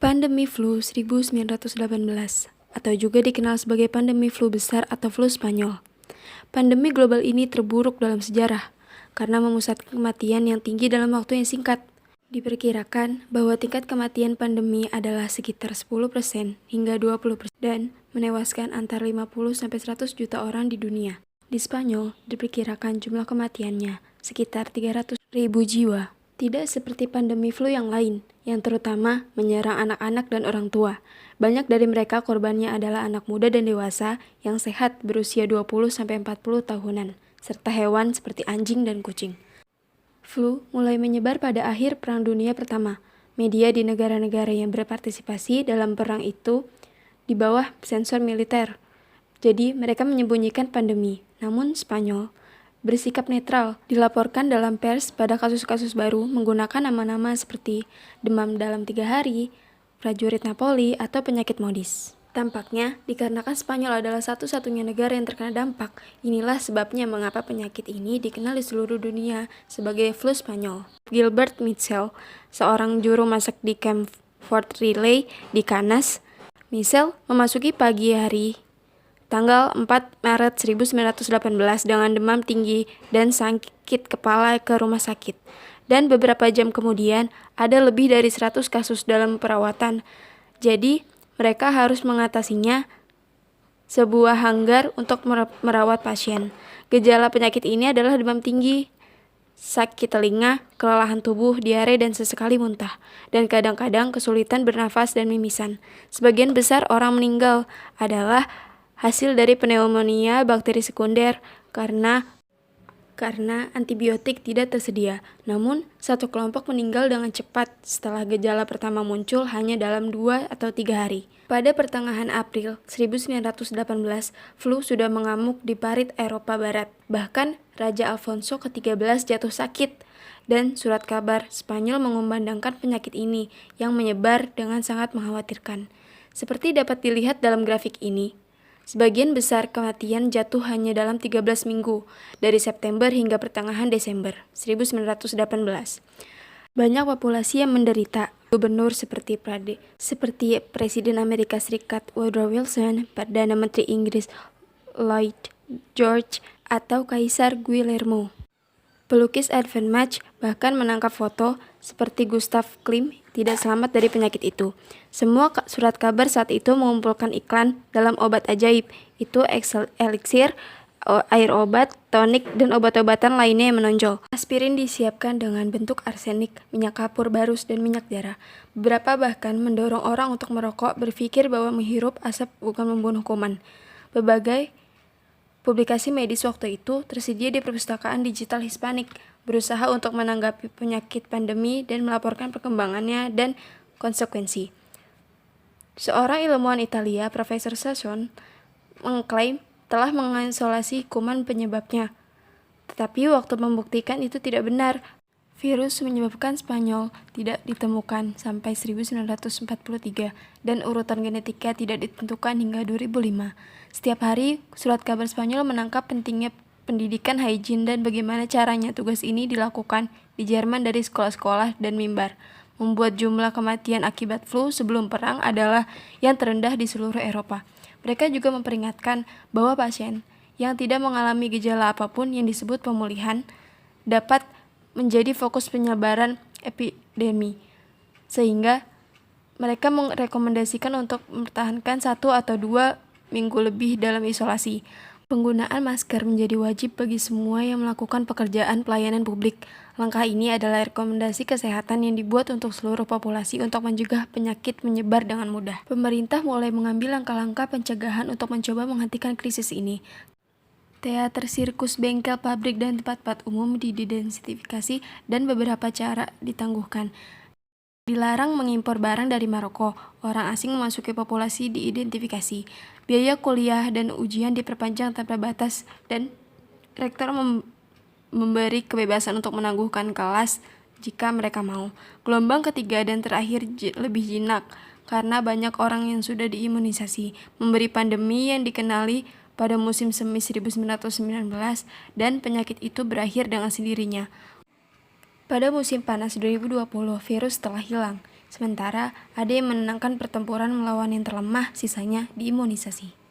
Pandemi flu 1918 atau juga dikenal sebagai pandemi flu besar atau flu Spanyol. Pandemi global ini terburuk dalam sejarah karena memusatkan kematian yang tinggi dalam waktu yang singkat. Diperkirakan bahwa tingkat kematian pandemi adalah sekitar 10% hingga 20% dan menewaskan antara 50-100 juta orang di dunia. Di Spanyol, diperkirakan jumlah kematiannya sekitar 300.000 jiwa. Tidak seperti pandemi flu yang lain, yang terutama menyerang anak-anak dan orang tua. Banyak dari mereka korbannya adalah anak muda dan dewasa yang sehat berusia 20-40 tahunan, serta hewan seperti anjing dan kucing. Flu mulai menyebar pada akhir Perang Dunia Pertama. Media di negara-negara yang berpartisipasi dalam perang itu di bawah sensor militer. Jadi mereka menyembunyikan pandemi. Namun Spanyol bersikap netral, dilaporkan dalam pers pada kasus-kasus baru menggunakan nama-nama seperti demam dalam 3 hari, prajurit Napoli, atau penyakit modis. Tampaknya, dikarenakan Spanyol adalah satu-satunya negara yang terkena dampak, inilah sebabnya mengapa penyakit ini dikenal di seluruh dunia sebagai flu Spanyol. Gilbert Mitchell, seorang juru masak di Camp Fort Riley di Canas, Mitchell memasuki pagi hari tanggal 4 Maret 1918 dengan demam tinggi dan sakit kepala ke rumah sakit. Dan beberapa jam kemudian, ada lebih dari 100 kasus dalam perawatan. Jadi, mereka harus mengatasinya sebuah hanggar untuk merawat pasien. Gejala penyakit ini adalah demam tinggi, sakit telinga, kelelahan tubuh, diare, dan sesekali muntah. Dan kadang-kadang kesulitan bernafas dan mimisan. Sebagian besar orang meninggal adalah hasil dari pneumonia bakteri sekunder karena antibiotik tidak tersedia. Namun, satu kelompok meninggal dengan cepat setelah gejala pertama muncul hanya dalam 2 atau 3 hari. Pada pertengahan April 1918, flu sudah mengamuk di parit Eropa Barat. Bahkan, Raja Alfonso ke-13 jatuh sakit dan surat kabar Spanyol mengumandangkan penyakit ini yang menyebar dengan sangat mengkhawatirkan. Seperti dapat dilihat dalam grafik ini, sebagian besar kematian jatuh hanya dalam 13 minggu, dari September hingga pertengahan Desember 1918. Banyak populasi yang menderita. Gubernur seperti Presiden Amerika Serikat Woodrow Wilson, Perdana Menteri Inggris Lloyd George, atau Kaisar Guillermo. Pelukis Edvard Munch bahkan menangkap foto seperti Gustav Klimt tidak selamat dari penyakit itu. Semua surat kabar saat itu mengumpulkan iklan dalam obat ajaib, itu eliksir, air obat, tonik, dan obat-obatan lainnya yang menonjol. Aspirin disiapkan dengan bentuk arsenik, minyak kapur barus, dan minyak darah. Beberapa bahkan mendorong orang untuk merokok, berpikir bahwa menghirup asap bukan membunuh kuman. Berbagai publikasi medis waktu itu tersedia di perpustakaan digital Hispanik, berusaha untuk menanggapi penyakit pandemi dan melaporkan perkembangannya dan konsekuensi. Seorang ilmuwan Italia, Profesor Sasson, mengklaim telah mengisolasi kuman penyebabnya. Tetapi waktu membuktikan itu tidak benar. Virus menyebabkan Spanyol tidak ditemukan sampai 1943 dan urutan genetika tidak ditentukan hingga 2005. Setiap hari, surat kabar Spanyol menangkap pentingnya pendidikan hygiene dan bagaimana caranya tugas ini dilakukan di Jerman dari sekolah-sekolah dan mimbar, membuat jumlah kematian akibat flu sebelum perang adalah yang terendah di seluruh Eropa. Mereka juga memperingatkan bahwa pasien yang tidak mengalami gejala apapun yang disebut pemulihan dapat menjadi fokus penyebaran epidemi, sehingga mereka merekomendasikan untuk mempertahankan 1 atau 2 minggu lebih dalam isolasi. Penggunaan masker menjadi wajib bagi semua yang melakukan pekerjaan pelayanan publik. Langkah ini adalah rekomendasi kesehatan yang dibuat untuk seluruh populasi untuk mencegah penyakit menyebar dengan mudah. Pemerintah mulai mengambil langkah-langkah pencegahan untuk mencoba menghentikan krisis ini. Teater, sirkus, bengkel, pabrik, dan tempat-tempat umum diidentifikasi dan beberapa cara ditangguhkan. Dilarang mengimpor barang dari Maroko, orang asing memasuki populasi diidentifikasi. Biaya kuliah dan ujian diperpanjang tanpa batas dan rektor memberi kebebasan untuk menangguhkan kelas jika mereka mau. Gelombang ketiga dan terakhir lebih jinak karena banyak orang yang sudah diimunisasi, memberi pandemi yang dikenali pada musim semi 1919 dan penyakit itu berakhir dengan sendirinya. Pada musim panas 2020, virus telah hilang. Sementara ada yang menenangkan pertempuran melawan yang terlemah, sisanya diimunisasi.